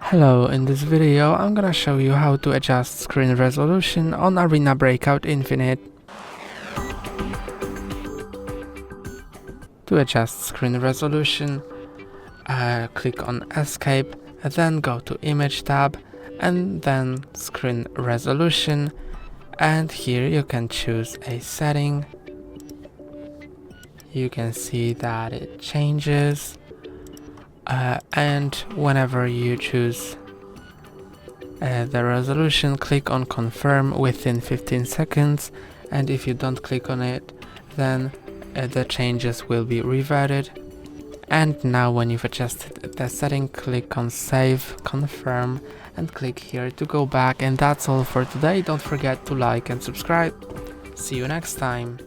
Hello, in this video I'm gonna show you how to adjust screen resolution on Arena Breakout Infinite. To adjust screen resolution, click on Escape, then go to Image tab and then Screen Resolution, and here you can choose a setting. You can see that it changes, and whenever you choose the resolution, click on confirm within 15 seconds, and if you don't click on it, then the changes will be reverted. And now when you've adjusted the setting, click on save, confirm, and click here to go back. And that's all for today. Don't forget to like and subscribe. See you next time.